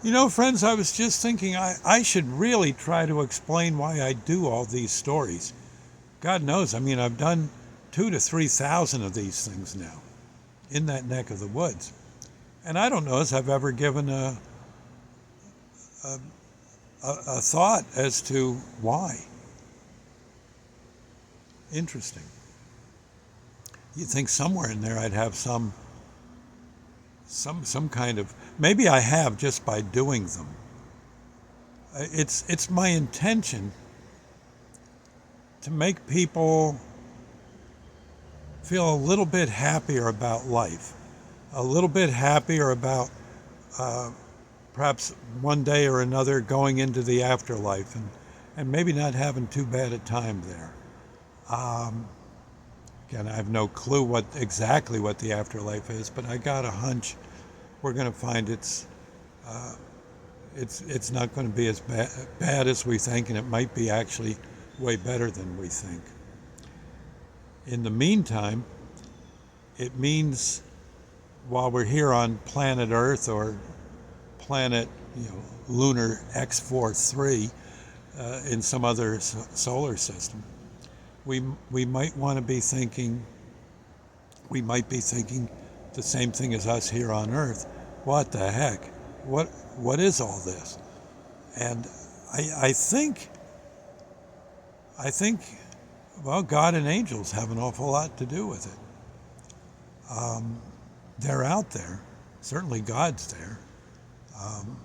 You know, friends, I was just thinking I should really try to explain why I do all these stories. God knows, I mean, I've done 2 to 3 thousand of these things now in that neck of the woods. And I don't know as I've ever given a, a thought as to why. Interesting. You'd think somewhere in there I'd have some kind of, maybe I have just by doing them. It's my intention to make people feel a little bit happier about life, a little bit happier about uh, perhaps one day or another going into the afterlife and maybe not having too bad a time there. Um, Again, I have no clue what exactly what the afterlife is, but I got a hunch we're going to find uh, it's not going to be as bad as we think, and it might be actually way better than we think. In the meantime, it means while we're here on planet Earth or planet, lunar X43 in some other solar system, we we might want to be thinking we might be thinking the same thing as us here on Earth. What the heck? What what is all this? And I think I think well, God and angels have an awful lot to do with it. Um, they're out there. Certainly, God's there. Um,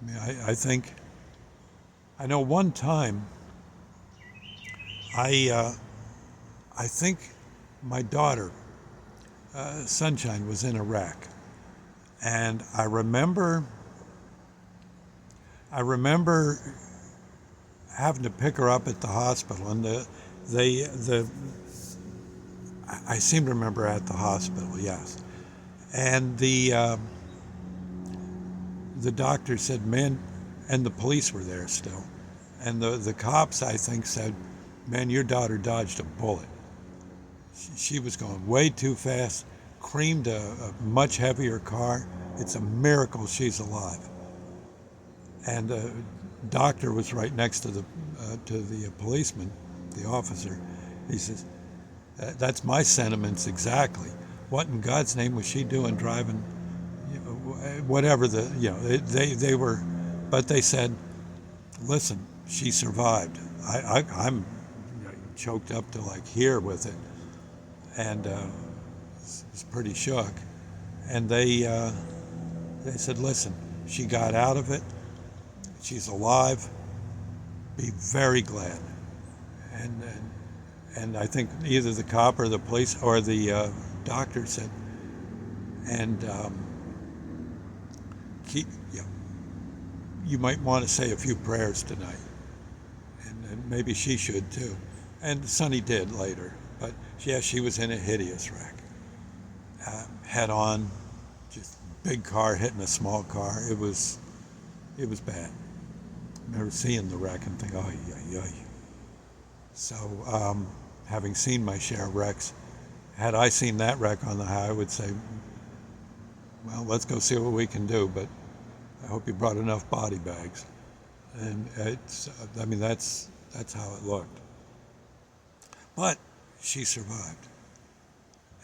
I mean, I think I know one time I I think my daughter Sunshine was in Iraq, and I remember having to pick her up at the hospital, and the I seem to remember at the hospital, yes, and the doctor said, "Man," and the police were there still, and the cops I think said, "Man, your daughter dodged a bullet. She was going way too fast, creamed a much heavier car. It's a miracle she's alive." And the doctor was right next to the policeman, the officer. He says, "That's my sentiments exactly. What in God's name was she doing driving? Whatever they were, but they said, listen, she survived. I'm choked up to like here with it, and was pretty shook. And they said, listen, she got out of it. She's alive. Be very glad." And I think either the cop or the police or the doctor said, and keep, you might want to say a few prayers tonight, and maybe she should too. And Sonny did later, but yeah, she was in a hideous wreck, head on, just big car hitting a small car. It was bad. I remember seeing the wreck and thinking, oh yeah, yeah. So, having seen my share of wrecks, had I seen that wreck on the highway, I would say, well, let's go see what we can do, but I hope you brought enough body bags. And I mean, that's how it looked. But she survived.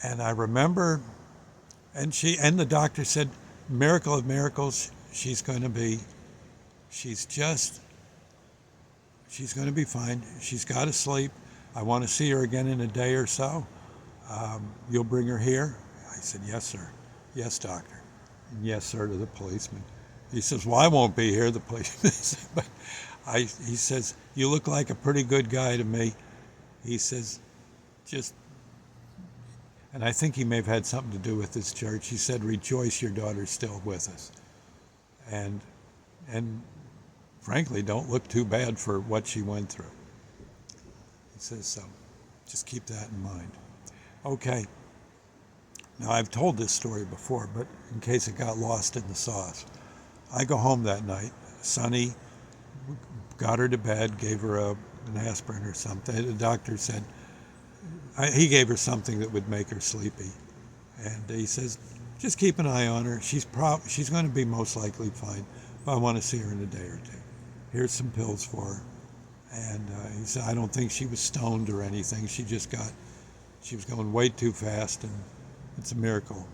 And I remember, and the doctor said, miracle of miracles, she's going to be, she's just, she's going to be fine. She's got to sleep. I want to see her again in a day or so. You'll bring her here? I said, yes, sir. Yes, doctor. And yes, sir, to the policeman. He says, well, I won't be here, the policeman said, but he says, you look like a pretty good guy to me. He says, just, and I think he may have had something to do with this church. He said, rejoice, your daughter's still with us. And, and frankly, don't look too bad for what she went through. He says so. Just keep that in mind. Okay. Now, I've told this story before, but in case it got lost in the sauce, I go home that night. Sonny got her to bed, gave her an aspirin or something. The doctor said, he gave her something that would make her sleepy. And he says, just keep an eye on her. She's going to be most likely fine. I want to see her in a day or two. Here's some pills for her. And he said, I don't think she was stoned or anything. She was going way too fast, and it's a miracle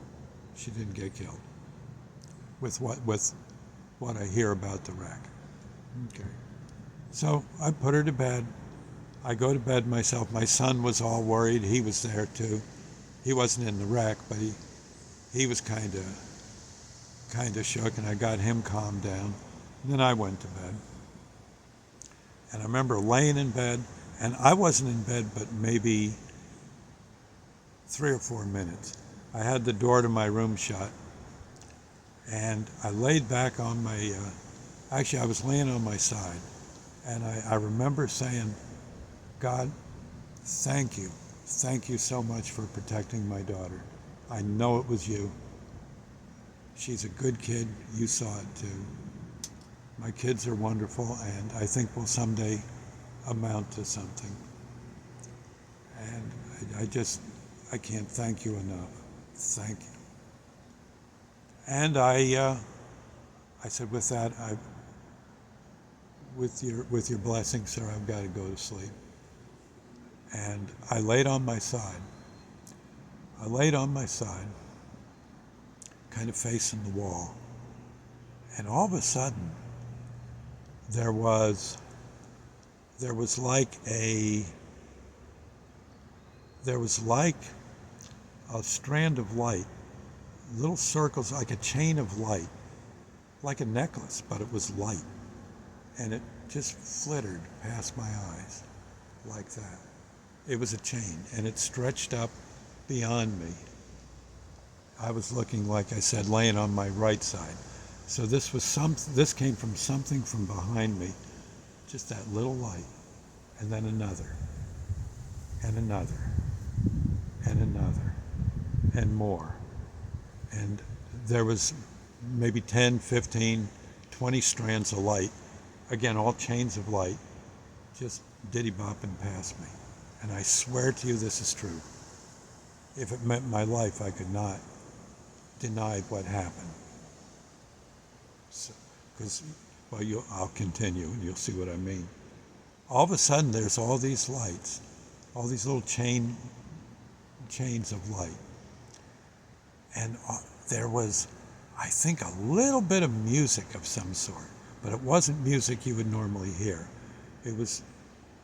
she didn't get killed with what I hear about the wreck. Okay. So I put her to bed. I go to bed myself. My son was all worried. He was there too. He wasn't in the wreck, but he was kind of shook, and I got him calmed down. And then I went to bed. And I remember laying in bed, and I wasn't in bed but maybe 3 or 4 minutes. I had the door to my room shut, and I laid back on my, actually I was laying on my side, and I remember saying, God, thank you. Thank you so much for protecting my daughter. I know it was you. She's a good kid. You saw it too. My kids are wonderful, and I think will someday amount to something. And I can't thank you enough. Thank you. And I said, with that, with your blessing, sir, I've got to go to sleep. And I laid on my side. Kind of facing the wall. And all of a sudden, there was like a strand of light, little circles, like a chain of light, like a necklace, but it was light. And it just flittered past my eyes like that. It was a chain, and it stretched up beyond me. I was looking, like I said, laying on my right side. So this came from something from behind me, just that little light, and then another, and another, and another, and more. And there was maybe 10, 15, 20 strands of light, again, all chains of light, just diddy-bopping past me. And I swear to you this is true. If it meant my life, I could not deny what happened. I'll continue and you'll see what I mean. All of a sudden, there's all these lights, all these little chains of light. And there was, I think, a little bit of music of some sort, but it wasn't music you would normally hear. It was,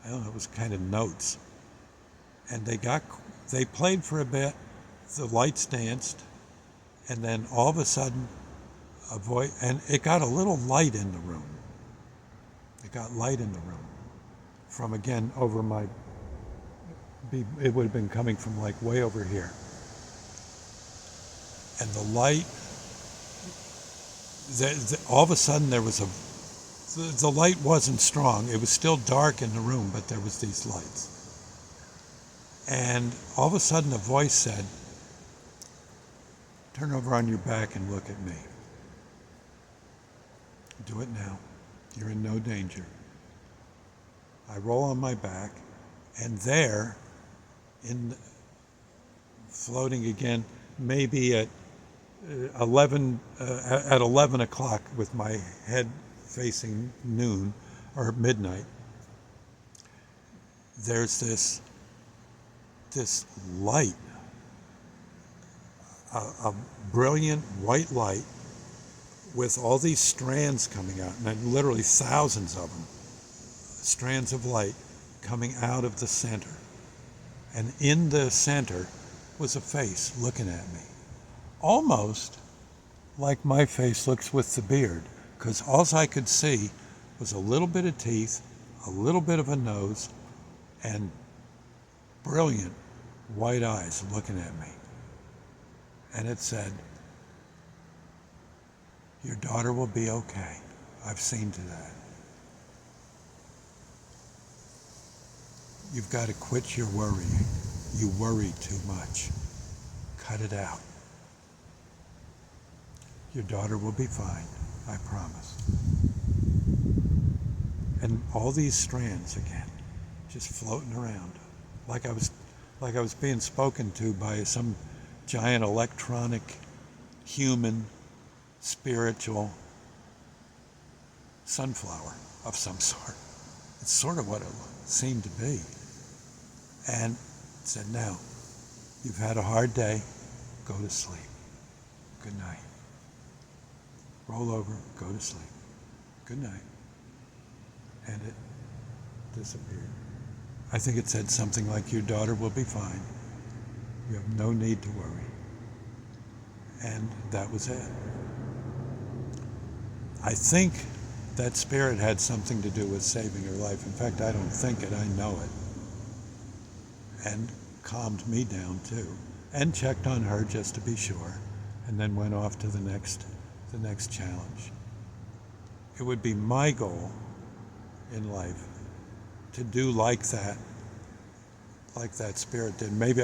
I don't know, it was kind of notes. And they played for a bit, the lights danced, and then all of a sudden, a voice, and it got a little light in the room. It got light in the room from, again, over it would have been coming from like way over here. And the light, all of a sudden there was the light wasn't strong. It was still dark in the room, but there was these lights. And all of a sudden a voice said, turn over on your back and look at me. Do it now. You're in no danger. I roll on my back, and there, floating again, maybe at 11 o'clock with my head facing noon or midnight, there's this light, a brilliant white light with all these strands coming out, and literally thousands of them, strands of light coming out of the center. And in the center was a face looking at me, almost like my face looks with the beard, because all I could see was a little bit of teeth, a little bit of a nose, and brilliant white eyes looking at me. And it said, your daughter will be okay. I've seen to that. You've got to quit your worrying. You worry too much. Cut it out. Your daughter will be fine, I promise. And all these strands again, just floating around, like I was being spoken to by some giant electronic, human, spiritual sunflower of some sort. It's sort of what it seemed to be. And said, now, you've had a hard day, go to sleep. Good night. Roll over, go to sleep. Good night. And it disappeared. I think it said something like, your daughter will be fine. You have no need to worry. And that was it. I think that spirit had something to do with saving her life. In fact, I don't think it, I know it. And calmed me down too. And checked on her just to be sure. And then went off to the next challenge. It would be my goal in life to do like that spirit did. Maybe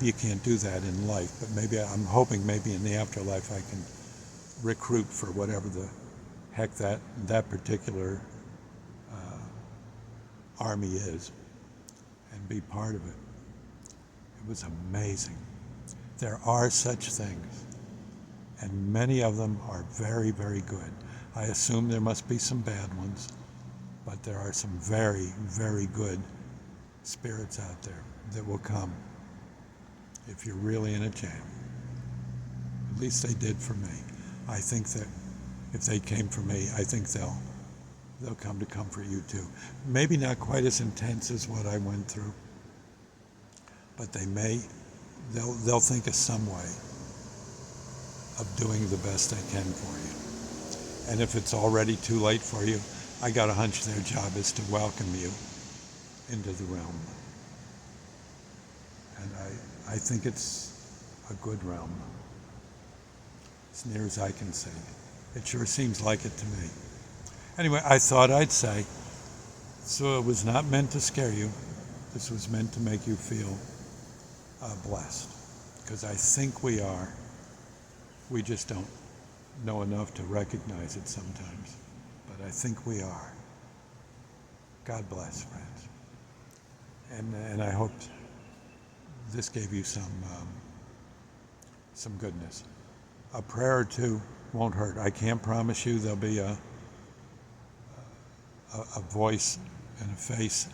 you can't do that in life, but maybe I'm hoping maybe in the afterlife I can recruit for whatever the heck that particular army is and be part of it. It was amazing. There are such things, and many of them are very, very good. I assume there must be some bad ones, but there are some very, very good spirits out there that will come if you're really in a jam. At least they did for me. I think that if they came for me, I think they'll come to comfort you too. Maybe not quite as intense as what I went through, but they'll think of some way of doing the best they can for you. And if it's already too late for you, I got a hunch their job is to welcome you into the realm. And I think it's a good realm, as near as I can see. It sure seems like it to me. Anyway, I thought I'd say, so it was not meant to scare you. This was meant to make you feel blessed. Because I think we are. We just don't know enough to recognize it sometimes. But I think we are. God bless, friends. And I hope this gave you some goodness. A prayer or two won't hurt. I can't promise you there'll be a voice and a face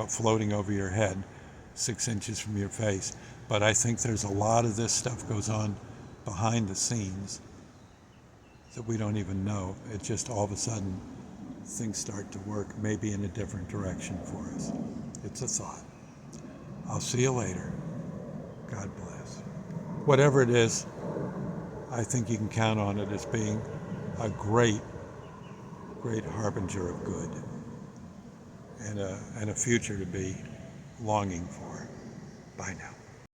floating over your head 6 inches from your face. But I think there's a lot of this stuff goes on behind the scenes that we don't even know. It just all of a sudden things start to work maybe in a different direction for us. It's a thought. I'll see you later. God bless. Whatever it is, I think you can count on it as being a great, great harbinger of good and a future to be longing for. Bye now.